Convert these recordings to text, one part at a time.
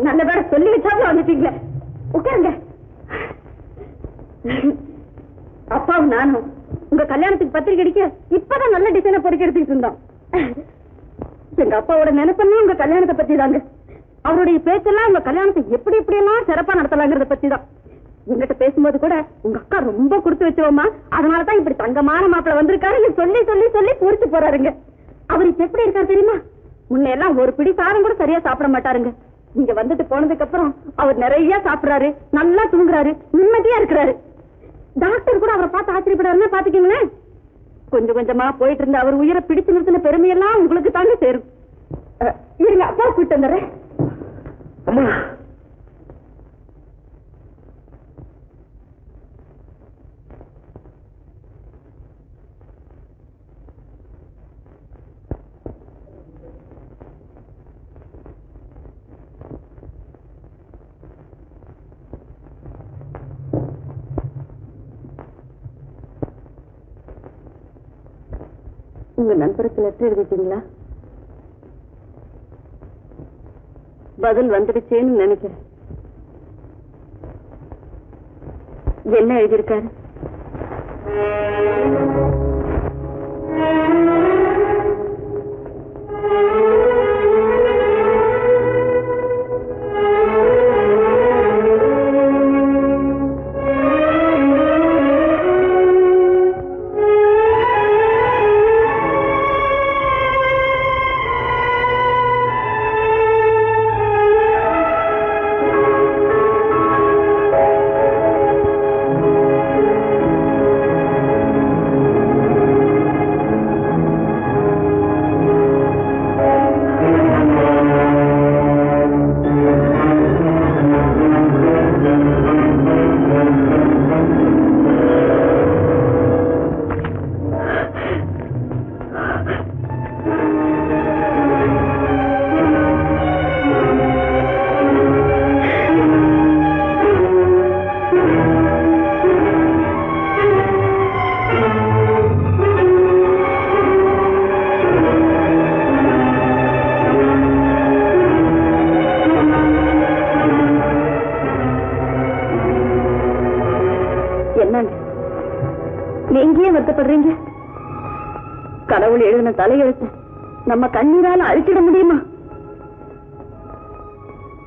நல்ல வேற சொல்லி வச்சாலும் வந்துட்டீங்களே. உட்காருங்க. அப்பாவும் நானும் உங்க கல்யாணத்துக்கு பத்திரிக்கை அடிக்க இப்பதான் நல்ல டிசைனை பொறுக்க எடுத்துக்கிட்டு இருந்தோம். எங்க அப்பாவோட நினைப்பெல்லாம் உங்க கல்யாணத்தை பத்தி தாங்க. அவருடைய பேச்செல்லாம் உங்க கல்யாணத்தை எப்படி எல்லாம் சிறப்பா நடத்தலாங்கிறத பத்தி தான். எங்கிட்ட பேசும்போது கூட உங்க அக்கா ரொம்ப கொடுத்து வச்சோமா, அதனாலதான் இப்படி தங்கமான மாப்பிள்ள வந்திருக்காரு சொல்லி சொல்லி சொல்லி பூரிச்சு போறாருங்க. அவருக்கு எப்படி இருக்காரு தெரியுமா? முன்னையெல்லாம் ஒரு பிடி சாதம் கூட சரியா சாப்பிட மாட்டாருங்க. நீங்க வந்துட்டு போனதுக்கு அப்புறம் அவர் நிறைய சாப்பிடுறாரு, நல்லா தூங்குறாரு, நிம்மதியா இருக்கிறாரு. டாக்டர் கூட அவரை பார்த்து ஆச்சரியப்படாருன்னா பாத்துக்கீங்களேன். கொஞ்சம் கொஞ்சமா போயிட்டு இருந்த அவர் உயிரை பிடிச்சு நிறுத்தின பெருமையெல்லாம் உங்களுக்கு தாங்க சேரும். இருங்க, அப்பா கூப்பிட்டு வந்துடுறேன். அம்மா, உங்க நண்பருக்கு லெட்டர் எழுதிட்டீங்களா? பதில் வந்துடுச்சேன்னு நினைக்கிறேன். என்ன எழுதியிருக்காரு? எங்கேயே வருத்தப்படுறீங்க? கடவுள் எழுதின தலையெழுத்து நம்ம கண்ணீரால அழிச்சிட முடியுமா?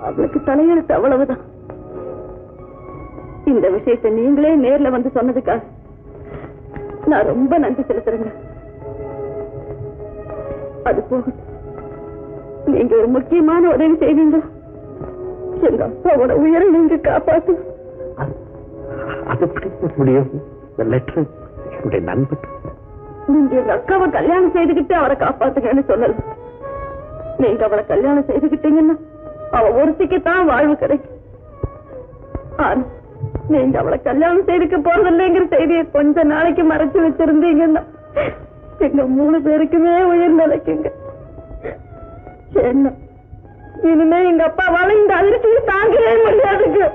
அவளுக்கு தலையெழுத்து அவ்வளவுதான். இந்த விஷயத்தை நீங்களே நேர்ல வந்து சொன்னதுக்காக நான் ரொம்ப நன்றி செலுத்துறேங்க. அது போக நீங்க ஒரு முக்கியமான உதவி செய்வீங்க. எங்க அப்பாவோட உயிரை நீங்க காப்பாத்து. அது முடியும். லெட்டர் என்னுடைய நண்பன். நீங்க எங்க அக்காவை கல்யாணம் செய்துகிட்டு அவரை காப்பாத்துங்கன்னு சொல்லல. நீங்க அவளை கல்யாணம் செய்துகிட்டீங்கன்னா அவ ஒருத்திக்குத்தான் வாழ்வு கிடைக்கும். ஆனா நீங்க அவளை கல்யாணம் செய்துக்க போறதில்லைங்கிற செய்தியை கொஞ்ச நாளைக்கு மறைச்சு வச்சிருந்தீங்கன்னா எங்க 3 பேருக்குமே உயிர் நிலைக்குங்க. என்ன இனிமே எங்க அப்பாவால இந்த அதிர்ச்சியை தாங்கவே முடியாதுங்க.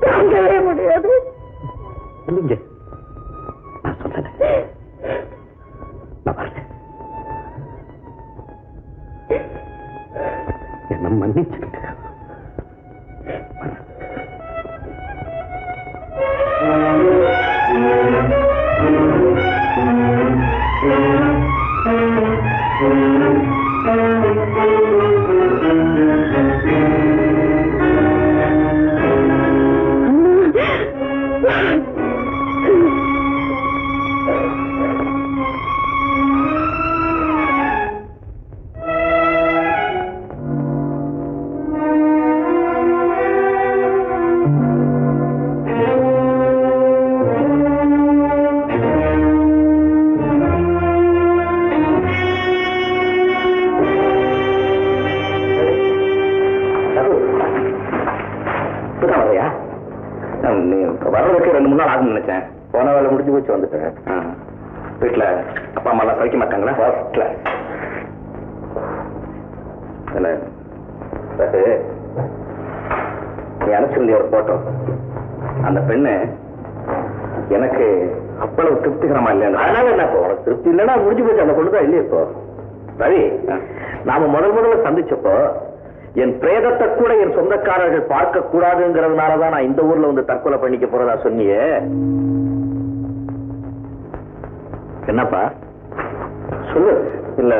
தாங்கவே முடியாது. நான் சொல்றேன். என்ன மன்னிச்சுக்கிட்டு வர்றதுக்கு 2-3 நாள் ஆகும் நினைச்சேன். போன வேலை முடிஞ்சு போச்சு, வந்துட்டேன். வீட்டுல அப்பா அம்மா எல்லாம் சமைக்க மாட்டாங்களா? ஃபர்ஸ்ட்ல நீ அனுப்பிச்சிருந்திய ஒரு போட்டோ, அந்த பெண்ணு எனக்கு அவ்வளவு திருப்திகரமா இல்லையா? அதனால என்ன இப்போ உனக்கு திருப்தி இல்லைன்னா முடிஞ்சு போச்சு. அந்த பொண்ணுதான் இல்லையே இப்போ. ரவி, நாம முதல்ல சந்திச்சப்போ என் பிரேதத்தை கூட என் சொந்தக்காரர்கள் பார்க்க கூடாதுங்கிறதுனாலதான் நான் இந்த ஊர்ல வந்து தற்கொலை பண்ணிக்க போறதா சொன்னியே. என்னப்பா சொல்லு. இல்ல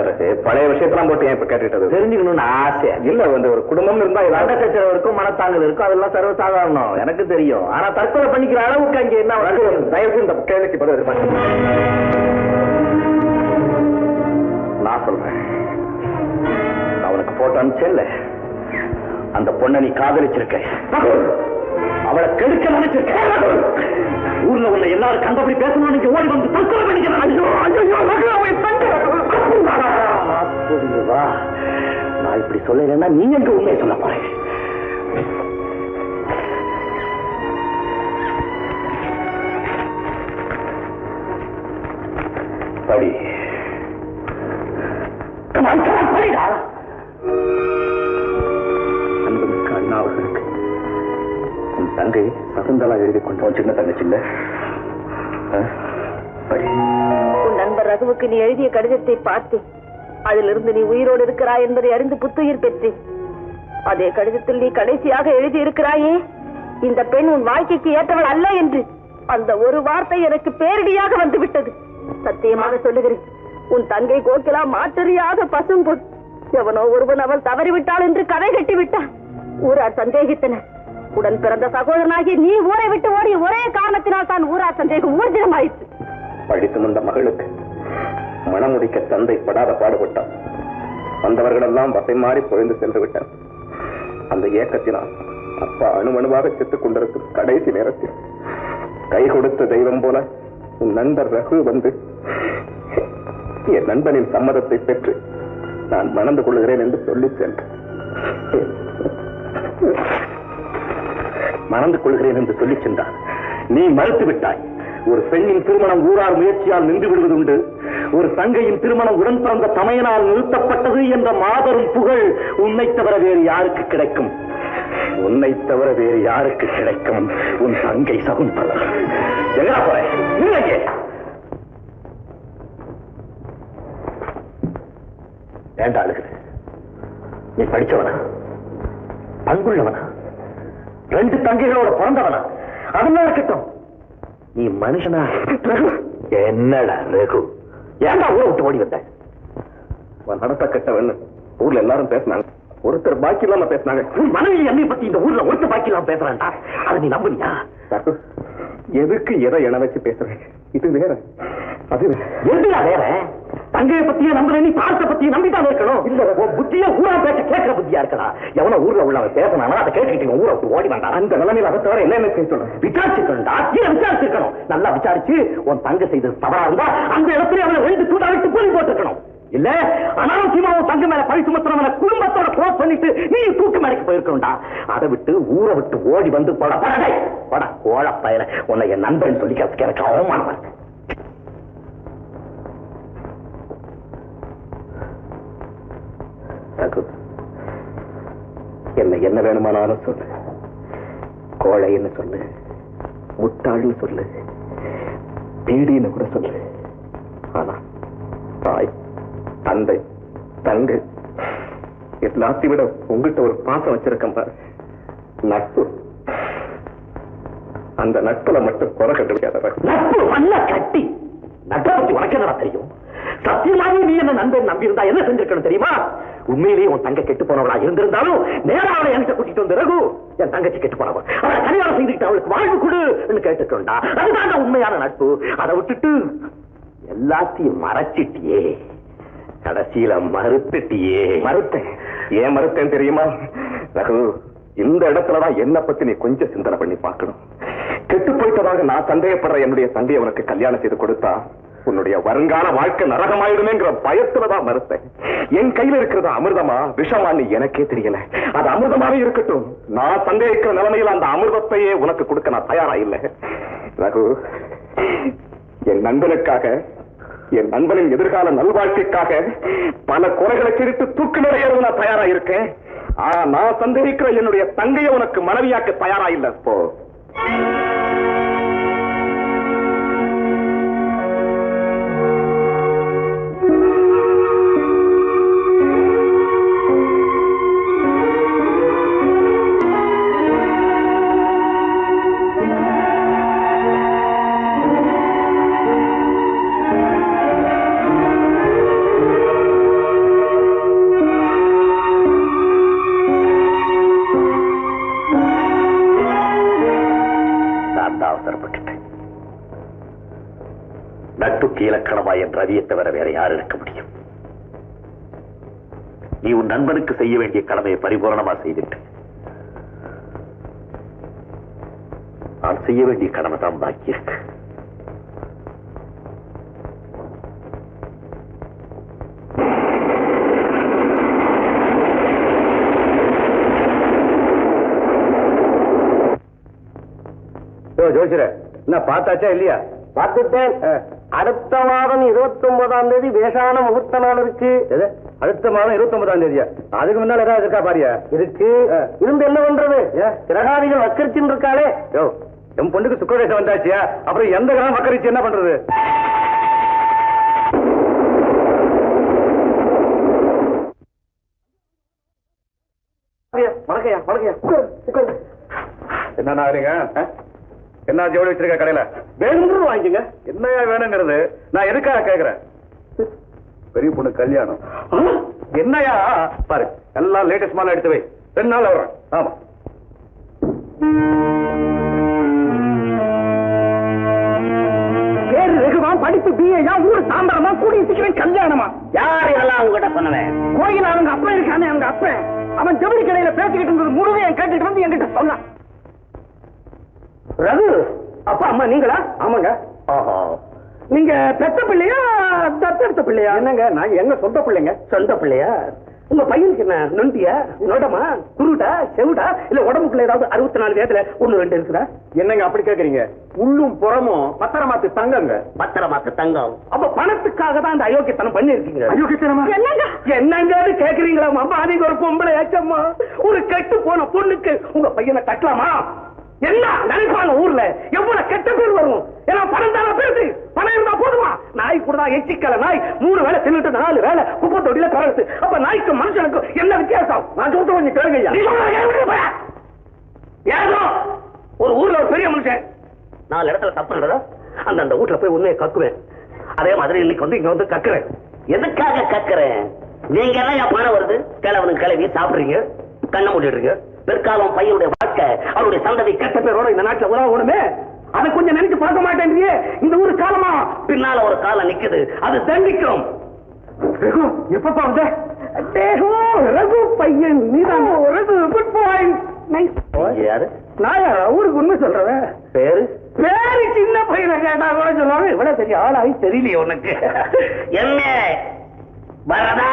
பழைய விஷயத்தெல்லாம் போட்டு ஏன் இப்ப கேட்டுட்டது? தெரிஞ்சுக்கணும்னு ஆசை இல்ல. வந்து ஒரு குடும்பம் இருந்தா சண்டை இருக்கும், மனத்தாங்கல் இருக்கும், அதெல்லாம் சர்வசாதாரணம் எனக்கு தெரியும். ஆனா தற்கொலை பண்ணிக்கிற அளவுக்கு அங்க என்ன தயவு இந்த கேள்விக்கு பதில் இருப்பாங்க. நான் சொல்றேன், அவனுக்கு போட்டோ அனுப்பிச்சேன்ல, அந்த பொண்ணை நீ காதலிச்சிருக்க, அவளை கெடுக்க நினைச்சிருக்க. ஊர்ல உள்ள எல்லாரும் கண்டபடி பேசணும், நீங்க ஓடி வந்து தற்கொலை பண்ணிக்கிறேன். நான் இப்படி சொல்லலைன்னா நீ எங்க உண்மையை சொல்ல போறேன். படி அன்புமிக்க அண்ணா அவர்களுக்கு உன் தங்கை சகுந்தலா எழுதி கொண்டோம். சின்ன தங்கச்சி இல்ல. உன் நண்பர் ரகுவுக்கு நீ எழுதிய கடிதத்தை பார்த்து அதிலிருந்து நீ உயிரோடு இருக்கிறாய் என்பதை அறிந்து புத்துயிர் பெற்றேன். அதே கடிதத்தில் நீ கடைசியாக எழுதி இருக்கிறாயே, இந்த பெண் உன் வாழ்க்கைக்கு ஏற்றவள் அல்ல என்று. அந்த ஒரு வார்த்தை எனக்கு பேரிடியாக வந்துவிட்டது. சத்தியமாக சொல்லுகிறேன், உன் தங்கை கோகிலா மாற்றறியாத பசும்பொன். எவனோ ஒருவன் அவள் தவறிவிட்டாள் என்று கதை கட்டி விட்டான். ஊரார் சந்தேகித்தனர். உடன் பிறந்த சகோதரனாகி நீ ஊரை விட்டு ஓடி ஒரே காரணத்தினால் தான் ஊரார் சந்தேகம் ஊர்ஜிதமாயிற்று. படித்து வந்த மகளுக்கு மனமுடிக்க தந்தை படாத பாடுபட்டான். வந்தவர்கள் எல்லாம் வசை மாறி பொழிந்து சென்று விட்டார். அந்த ஏக்கத்தினால் அப்பா அணுவணுவாக செத்துக் கொண்டிருக்கும் கடைசி நேரத்தில் கை கொடுத்த தெய்வம் போல உன் நண்பர் ரகு வந்து என் நண்பனின் சம்மதத்தை பெற்று நான் மணந்து கொள்கிறேன் என்று சொல்லி சென்றேன். மணந்து கொள்கிறேன் என்று சொல்லி சென்றான். நீ மறுத்து விட்டாய். ஒரு பெண்ணின் திருமணம் ஊரார் முயற்சியால் நின்று விடுவதுண்டு. ஒரு தங்கையின் திருமணம் உடன் பிறந்த தமையனால் நிறுத்தப்பட்டது என்ற மாபெரும் புகழ் உன்னை தவிர வேறு யாருக்கு கிடைக்கும்? உன்னை தவிர வேறு யாருக்கு கிடைக்கும்? உன் தங்கை சகுந்தலா. எங்கடா போற? இல்லையே. ஏண்டா அழுகுது? நீ படிச்சவனா? பண்புள்ளவனா? 2 தங்கைகளோட பிறந்தவனா? அதெல்லாம் இருக்கட்டும், நீ மனுஷனா? என்னடா ரகு, ஏன்டா ஊரை விட்டு ஓடி வந்த? நடத்த கட்டவன் ஊர்ல எல்லாரும் பேசினாங்க. ஒருத்தர் பாக்கி இல்லாம பேசினாங்க. மனைவி என்னை பத்தி இந்த ஊர்ல ஒருத்தர் பாக்கி இல்லாம பேசுறான்டா. அதை நீ நம்புனியா? எதுக்கு எதை என வச்சு பேசுறேன்? இது வேற, அது எதுடா வேற? தங்கையை பத்தியே நம்புறேன், நீ பார்த்த பத்தியே நம்பிதான் இருக்கணும். இல்ல புத்தியா ஊரா பேச கேட்கிற புத்தியா இருக்கா? எவன ஊர்ல உள்ளவன் பேசினானா அதை கேட்டுக்கிட்டு ஊரை விட்டு ஓடி வேண்டாம். அந்த நிலைமையில அதை தவிர என்ன செய்ய சொல்ல? விசாரிச்சுக்கணும்டா. விசாரிச்சிருக்கணும். நல்லா விசாரிச்சு உன் தங்கை செய்தது தவறா இருந்தா அந்த இடத்துல அவனை 2 சூடா விட்டு போய் போட்டுக்கணும். இல்ல அனாவசியமா உன் தங்க மேல பழி சுமத்துறவன குடும்பத்தோட க்ளோஸ் பண்ணிட்டு நீ தூக்கு மேடைக்கு போயிருக்கணும்டா. அதை விட்டு ஊரை விட்டு ஓடி வந்து போட கோழ பயல உன்னை என் நண்பன் சொல்லிக்கிறதுக்கு எனக்கு அவமானமா இருக்கு. என்ன வேணுமானாலும் சொல்லு. கோழைன்னு சொல்லு, முட்டாள்னு சொல்லு, பீடின்னு கூட சொல்லு. ஆனா தாய், தந்தை, தங்கை எல்லாத்தையும் விட உங்ககிட்ட ஒரு பாசம் வச்சிருக்கேன் பாரு, நட்பு. அந்த நட்புல மட்டும் குறை கண்டுபிடிக்காத. நட்பு நல்லா கட்டி நட்பை பத்தி உனக்கு என்ன தெரியும்? சத்தியமாவே நீ என்ன நண்பன் நம்பி இருந்தா என்ன செஞ்சிருக்கணும் தெரியுமா? உண்மையிலேயே உன் தங்க கெட்டு போனவளா இருந்திருந்தாலும் நேரம் அவளை என்கிட்ட கூட்டிட்டு வந்து ரகு, என் தங்கச்சி கெட்டு போனவன், அவளை கல்யாணம் செய்துக்கிட்டு அவளுக்கு வாழ்வு கொடு கேட்டுக்கொண்டா. அதுதான் உண்மையான நட்பு. அதை விட்டுட்டு எல்லாத்தையும் மறைச்சிட்டியே, கடைசியில மறுத்துட்டியே. மறுத்தேன். ஏன் மறுத்தேன் தெரியுமா ரகு? இந்த இடத்துலதான் என்ன பத்தி நீ கொஞ்சம் சிந்தனை பண்ணி பார்க்கணும். கெட்டு போயிட்டதாக நான் சந்தேகப்படுற என்னுடைய தந்தையை உனக்கு கல்யாணம் செய்து கொடுத்தா உன்னுடைய வருங்கால வாழ்க்கை நரகமாயிடுமேங்கிற பயத்துலதான் மறுத்தேன். என் கையில இருக்கிறது அமிர்தமா விஷமான்னு எனக்கே தெரியல. அது அமிர்தமாவே இருக்கட்டும். நான் சந்தேகிக்கிற நிலைமையில் அந்த அமிர்தத்தையே உனக்கு கொடுக்க நான் தயாரா இல்லை ரகு. என் நண்பனுக்காக, என் நண்பனின் எதிர்கால நல்வாழ்க்கைக்காக பல குறைகளை கிழித்து தூக்கு நிறைய நான் தயாரா இருக்கேன். ஆனா நான் சந்தேகிக்கிற என்னுடைய தங்கையை உனக்கு மனைவியாக்க தயாரா இல்லை. போ. நட்புக்கு இலக்கணமா என் ரவியை தவிர வேற யார் இருக்க முடியும்? நீ உன் நண்பனுக்கு செய்ய வேண்டிய கடமையை பரிபூரணமா செய்துட்டு நான் செய்ய வேண்டிய கடமை தான் பாக்கி இருக்கு. ஜோசியர என்ன பார்த்தாச்சா இல்லையா? பார்த்துட்டேன். அடுத்த மாதம் 29ஆம் தேதி வேஷான முகூர்த்த நாள் இருக்கு. அடுத்த மாதம் 29ஆம் தேதியா? அதுக்கு முன்னால ஏதாவது இருக்கா பாரியா? இருக்கு. இருந்து என்ன பண்றது? கிரகாதிகள் வக்கரிச்சுன்னு இருக்காளே. யோ, என் பொண்ணுக்கு சுக்கரதேசம் வந்தாச்சியா? அப்புறம் எந்த கிரகம் வக்கரிச்சு என்ன பண்றது? வணக்கையா வணக்கையா. என்ன ஆகுறீங்க? என்ன ஜோடி வச்சிருக்க கடையில? வேணுங்கிறது வாங்கிக்கங்க. என்னையா வேணுங்கிறது? நான் எதுக்காக கேக்குறேன்? பெரிய பொண்ணு கல்யாணம். என்னையா பாரு, எல்லாம் லேட்டஸ்ட் மாலை எடுத்து வை. 2 நாள் வர்றேன். ஆமா, பேரு ரகுவா, படிப்பு பிஏயா, ஊர் தாம்பரமா, கூடிய சீக்கிரம் கல்யாணமா? யார் இதெல்லாம் உங்ககிட்ட சொன்னவன்? கோயில் அவங்க அப்பா இருக்கானே, அவங்க அப்பா அவன் ஜவுளி கடையில பேசிக்கிட்டு இருந்தது முழுதையும் கேட்டுட்டு வந்து என்கிட்ட சொன்னான். ரகு, அப்பா அம்மா நீங்களா? ஆமாங்க. ஓஹோ, நீங்க பெத்த பிள்ளையா தத்தெடுத்த பிள்ளையா? என்னங்க நான் எங்க சொந்த பிள்ளைங்க. சொந்த பிள்ளையா? உங்க பையனுக்கு என்ன நொண்டியா, நொடமா, குருடா, செவுடா, இல்ல உடம்புக்குள்ள ஏதாவது 64 வேதத்துல 1 2 இருக்குதா? என்னங்க அப்படி கேக்குறீங்க? உள்ளும் புறமும் பத்திரமாத்து தங்கங்க. பத்திரமாக்கு தங்கம். அப்ப பணத்துக்காக தான் அந்த அயோக்கியத்தனம் பண்ணி இருக்கீங்க. அயோக்கியத்தனமா? என்னங்க என்னங்கன்னு கேக்குறீங்களா? அம்மா நீங்க ஒரு பொம்பளை ஏச்சம்மா. ஒரு கெட்டு போன பொண்ணுக்கு உங்க பையனை கட்டலாமா? என்ன நினைப்பாங்க ஊர்ல? எவ்வளவு கெட்ட பேர் வரும். ஏன்னா பணம் தானே பேசு. பணம் இருந்தா போதுமா? நாய் கூட தான் எச்சிக்கல நாய் 3 வேளை தின்னுட்டு 4 வேளை குப்பை தொட்டில கலந்து. அப்ப நாய்க்கு மனுஷனுக்கு என்ன வித்தியாசம்? நான் சொல்றது கொஞ்சம் கேளுங்க. ஏதோ ஒரு ஊர்ல ஒரு பெரிய மனுஷன் 4 இடத்துல தப்புன்றதா அந்த வீட்டுல போய் உண்மையை கக்குவேன். அதே மாதிரி இன்னைக்கு வந்து இங்க வந்து கக்குறேன். எதுக்காக கக்குறேன்? நீங்க எல்லாம் என் பணம் வருது, கிழவனுக்கு கிளவி சாப்பிடுறீங்க, கண்ணை மூடிடுறீங்க. பிற்காலம் பையனுடைய வாழ்க்கை, அவருடைய சந்ததி கெட்ட பேரோட இந்த நாட்டுல உலகணுமே. அதை கொஞ்சம் நினைச்சு பார்க்க மாட்டேன். இந்த ஊரு காலமா பின்னால ஒரு காலம் நிக்குது, அது தண்டிக்கும். ரகு எப்பப்பா வந்து? ரகு பையன் நீதான். Raghu good point. நைஸ். யாரு? நான் ஊருக்கு உண்மை சொல்றேன். பேரு? பேரு சின்ன பையனை கேட்டா கூட சொல்லுவாங்க. இவ்வளவு பெரிய ஆளாகி தெரியலையே உனக்கு. என்ன வரதா?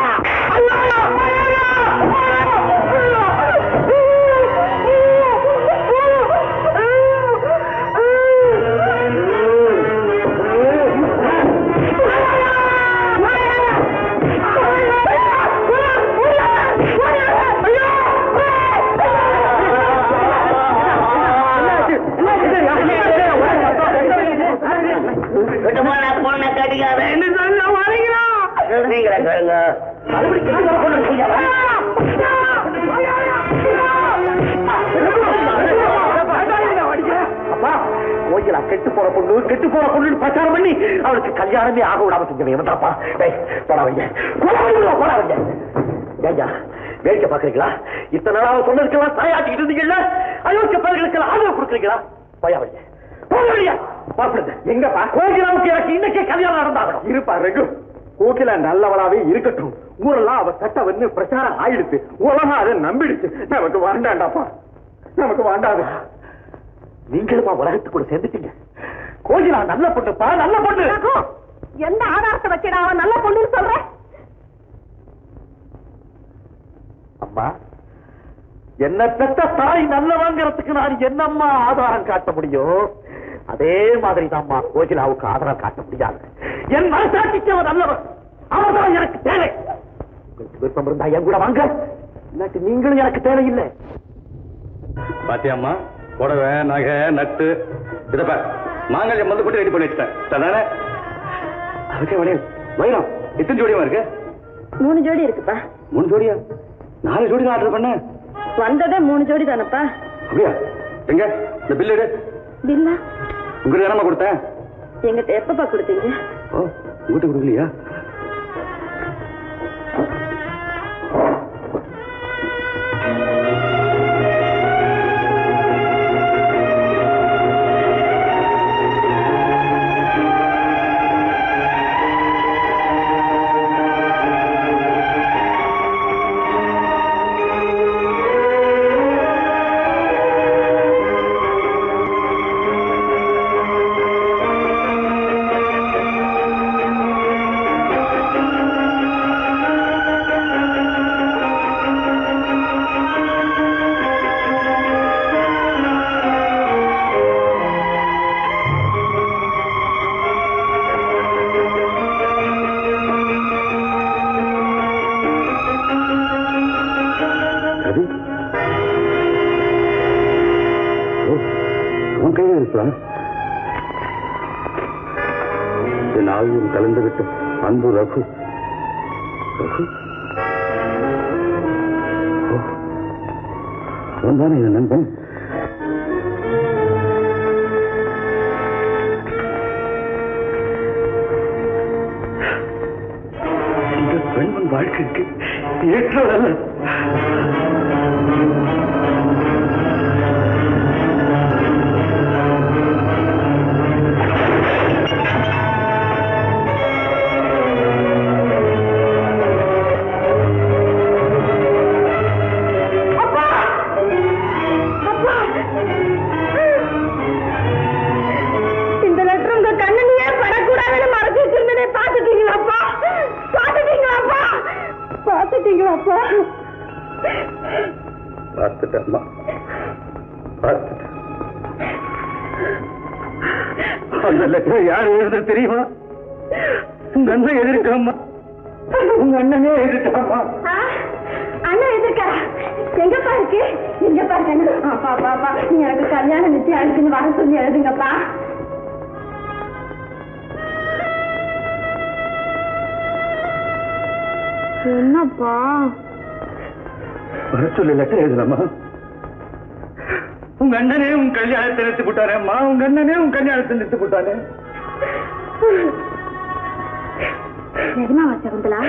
பொண்ணை கடிக்காத நீங்களே கேளுங்க. கோயிலா கெட்டு போற பொண்ணு பிரச்சாரம் பண்ணி அவளுக்கு கல்யாணமே ஆக விடாம செஞ்சவன்ப்பா. போடாவீங்க போடாவீங்க. ஏய்யா வேடிக்கை பாக்குறீங்களா? இத்தனை நாளாக சொன்னதுக்கெல்லாம் தாயாட்டிக்கிட்டு இருந்தீங்கல்ல, அயோக்கிய பயிர்களுக்கெல்லாம் ஆதரவு கொடுக்குறீங்களா? போயாவீங்க போகலையா? பாப்பிடுங்க எங்கப்பா? கோகிலாவுக்கு எனக்கு இன்னைக்கே கல்யாணம் நடந்தாகணும். இருப்பா ரகு, கோகிலா நல்லவளாவே இருக்கட்டும். ஊரெல்லாம் அவ சட்ட வந்து பிரச்சாரம் ஆயிடுச்சு. உலகம் அதை நம்பிடுச்சு. நமக்கு வேண்டாண்டாப்பா, நமக்கு வேண்டாது. நீங்களுமா உலகத்துக்கு கூட சேர்ந்துட்டீங்க. கோகிலா நல்ல பொண்ணுப்பா, நல்ல பொண்ணு. எந்த ஆதாரத்தை வச்சுடா அவன் நல்ல பொண்ணுன்னு சொல்றேன்? அம்மா, என்ன பெற்ற தாய் நல்லவங்கிறதுக்கு நான் என்னம்மா ஆதாரம் காட்ட முடியும்? அதே மாதிரி தான்மா கோகிலாவுக்கு ஆதாரம் காட்ட முடியாது. என் மனசாட்சிக்கு அவன் நல்லவன், அவர்தான் எனக்கு தேவை. உங்களுக்கு விருப்பம் இருந்தா என் கூட வாங்க, இல்லாட்டி நீங்களும் எனக்கு தேவையில்லை. பாத்தியம்மா, புடவை நகை நட்டு இதப்ப மாங்கல்யம் வந்து போட்டு ரெடி பண்ணி வச்சுட்டேன். தானே அதுக்கே வளையல் வைரம் எத்தனை ஜோடியமா இருக்கு? 3 ஜோடி இருக்குப்பா. 3 ஜோடியா? 4 ஜோடி தான் ஆர்டர் பண்ண. வந்ததே 3 ஜோடி தானப்பா. அப்படியா? எங்க இந்த பில் எடு. பில்லா உங்களுக்கு என்னமா கொடுத்தேன்? எங்கிட்ட எப்பப்பா கொடுத்தீங்க? ஓ, உங்ககிட்ட கொடுக்கலையா? என் ஆவியும் கலந்துவிட்டு அன்பு ரகு. ரகு அவன்தானே என் நண்பன். இந்த பெண்மன் வாழ்க்கைக்கு ஏற்றவரல்ல. பார்த்துட்டேம்மா, பார்த்துட்டேன். அந்த லெட்டர் யார் எழுதுறது தெரியுமா? உங்க அண்ணன் எதிர்க்காமா, உங்க அண்ணனே எதிர்க்காமா. அண்ணன் எதிர்க்கா? எங்கப்பா இருக்கு? எங்க பாருங்க. அப்பா பாப்பா, நீ எனக்கு கல்யாணம் நிச்சயம் அனுப்பின்னு வர சொல்லி எழுதுங்கப்பா. என்னப்பா வர சொல்லி லெட்டர் எழுதுறமா? உங்க அண்ணனே உன் கல்யாணத்தை நிறுத்தி போட்டாரேம்மா, உங்க அண்ணனே உன் கல்யாணத்தை நிறுத்தி போட்டாரு. நிஜமாவா சகுந்தலா?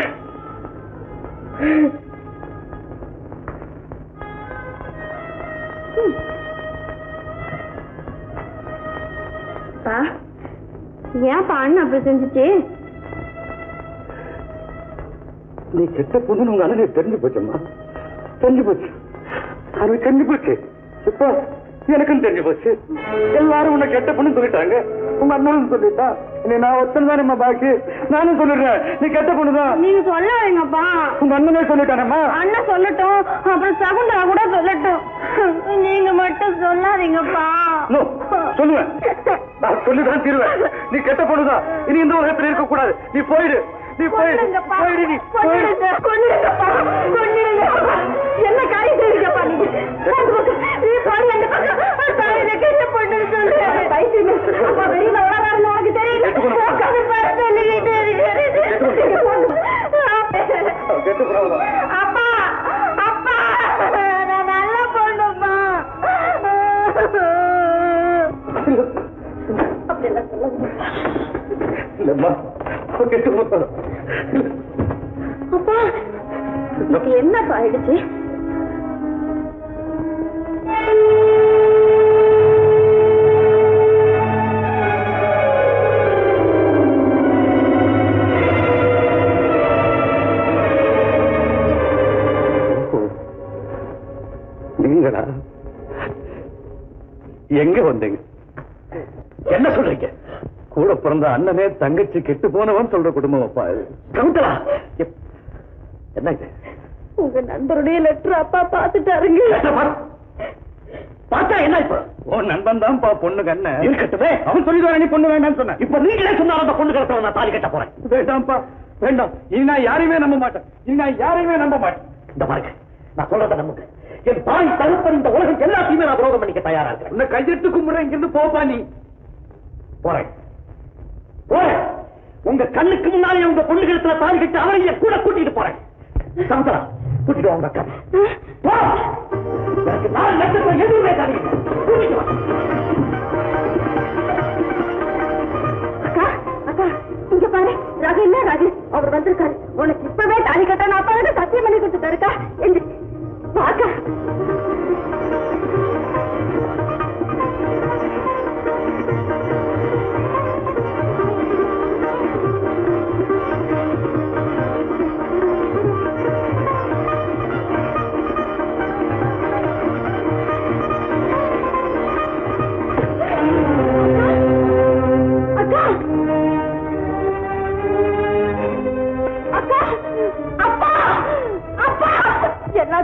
ஏன்ப்பா அண்ணன் அப்படி செஞ்சுச்சு? நீ கெட்ட பொண்ணு உங்க அண்ணனே தெரிஞ்சு போச்சம்மா, தெரிஞ்சு போச்சு. அது தெரிஞ்சு போச்சு. இப்ப எனக்கும் தெரிஞ்சு போச்சு. எல்லாரும் உன்னை கெட்ட பொண்ணு சொல்லிட்டாங்க, உங்க அண்ணனும் சொல்லிட்டா. நீ நான் ஒத்தன் தானேம்மா பாக்கி. நானும் சொல்லிடுறேன், நீ கெட்ட பொண்ணுதான். நீங்க சொல்லாதீங்கப்பா. உங்க அண்ணனே சொல்லிட்டானம்மா. அண்ணன் சொல்லட்டும், அப்புறம் சகுந்தலா கூட சொல்லட்டும். நீங்க மட்டும் சொல்லாதீங்கப்பா. சொல்லுவேன், நான் சொல்லிதான் தீருவேன். நீ கெட்ட பொண்ணுதான், இனி இந்த உலகத்தில் இருக்க கூடாது. நீ போயிடு, நீ போயிடு, போயிடு, நீ போயிடு. என்ன காரியம் செய்வீங்கப்பா நீங்க? நீ போய் அந்த பக்கம் கெட்ட பொண்ணு சொல்லு. அப்பா வெளியில உலகம் உனக்கு தெரியல. அப்பா அப்பா, நான் நல்ல பொண்ணுப்பா. அப்படியெல்லாம் சொல்லுங்க. இல்லம்மா, அப்பா என்னப்பா ஆயிடுச்சு? நீங்களா? எங்க வந்தீங்க? என்ன சொல்றீங்க? கூட பிறந்த அண்ணனே தங்கச்சி கெட்டு போனவன் சொல்ற குடும்பம் அப்பா. சகுந்தலா, என்ன இது? உங்க நண்பருடைய லெட்டர் அப்பா பாத்துட்டாருங்க. பார்த்தா என்ன? இப்ப உன் நண்பன் தான்ப்பா பொண்ணு கண்ணன். இருக்கட்டுமே, அவன் சொல்லிடுவான் நீ பொண்ணு வேண்டாம்னு சொன்ன. இப்ப நீங்களே சொன்னாலும் அந்த பொண்ணு கிடத்த நான் தாலி கட்ட போறேன். வேண்டாம்ப்பா, வேண்டாம். இனி நான் யாரையுமே நம்ப மாட்டேன். இனி நான் யாரையுமே நம்ப மாட்டேன். இந்த பாருங்க, நான் சொல்றத நம்புங்க. என் தாய் தகப்பன் இந்த உலகம் எல்லாத்தையுமே நான் விரோதம் பண்ணிக்க தயாரா இருக்கேன். உன்னை கையெடுத்து கும்பிடுறேன், இங்கிருந்து போப்பா. நீ போறேன் போறேன். உங்க கண்ணுக்கு முன்னாலே உங்க பொண்ணு கிடத்துல தாலி கட்டி அவரைய கூட கூட்டிட்டு போறேன். சமுத்திரா, கூட்டிட்டு வாங்க அக்கா. போ. எனக்கு 4 லட்சம் எதுவுமே தரீங்க. கூட்டிட்டு வா. அக்கா அக்கா, இங்க பாரு. ரகு என்ன ரகு, அவர் வந்திருக்காரு. உனக்கு இப்பவே தாலி கட்ட நான் அப்பா சத்தியம் பண்ணி கொடுத்துட்டாருக்கா. பாக்கா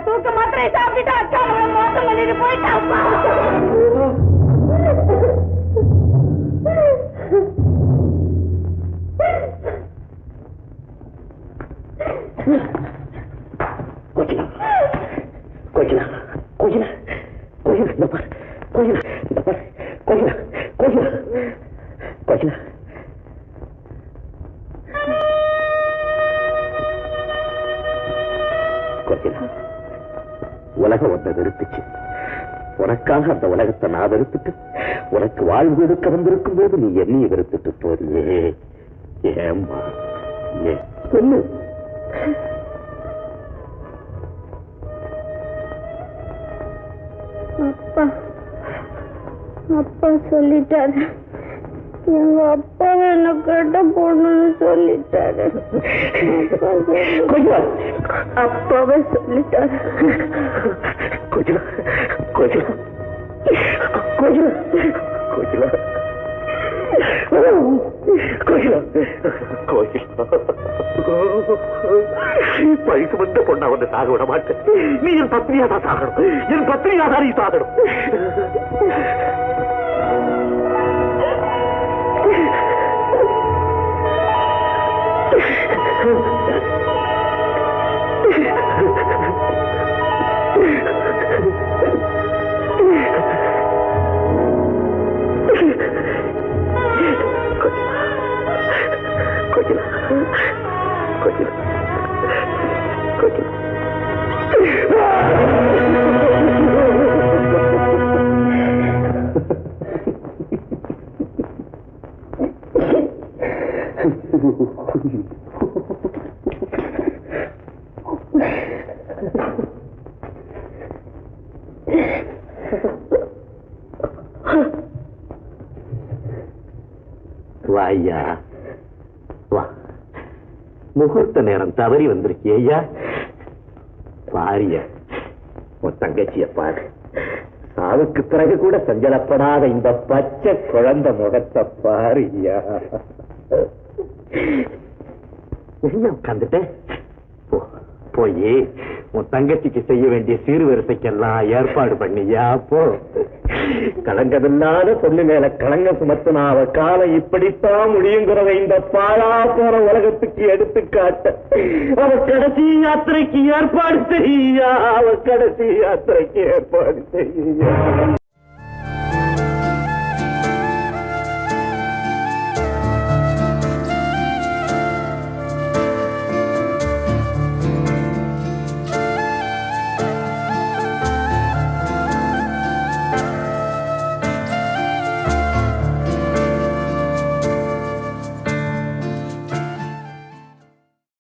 தூக்க மாத்திரை சாப்பிட்டு அக்கா மோசம் பண்ணிட்டு போயிட்டாப்பா. கோகிலா, கோகிலா, கோகிலா, கோகிலா, இந்த பாரு, கோகிலா, இந்த பாரு, கோகிலா, கோகிலா, கோகிலா, உலகம் ஒன்றை வெறுத்துச்சு. உனக்காக அந்த உலகத்தை நான் வெறுத்துட்டு உனக்கு வாழ்வு கொடுக்க வந்திருக்கும் போது நீ என்னைய வெறுத்துட்டு போறியே. ஏம்மா ஏன் சொல்லு. அப்பா அப்பா சொல்லிட்டாரு, எங்க அப்பாவை என்ன கட்ட போடணும்னு சொல்லிட்டாரு. அப்பாவே சொல்லிட்டாரு. கோகிலா கோகிலா கோகிலா கோகிலா கோகிலா கோகிலா வயசு வந்த பொண்ணா வந்து சாக விட மாட்டேன். நீ என் பத்னியா தான் சாகணும். என் பத்னியா தான் நீ சாகணும். கோகிலா கோகிலா கோகிலா வாய்யா வா. முகூர்த்த நேரம் தவறி வந்திருக்கிய ஐயா. பாரிய உன் தங்கச்சிய பாரு. சாவுக்கு பிறகு கூட சஞ்சலப்படாத இந்த பச்சை குழந்தை முகத்தை பாரியா. உட்காந்துட்டேன். போய் உன் தங்கச்சிக்கு செய்ய வேண்டிய சீர்வரிசைக்கெல்லாம் ஏற்பாடு பண்ணியா. போ. கலங்கமில்லாத பொண்ணு மேல கலங்க சுமத்தினா அவ காலம் இப்படித்தான் முடியுங்கிறத இந்த பாழா போற உலகத்துக்கு எடுத்துக்காட்ட அவ கடைசி யாத்திரைக்கு ஏற்பாடு செய்யா. அவ கடைசி யாத்திரைக்கு ஏற்பாடு செய்யா.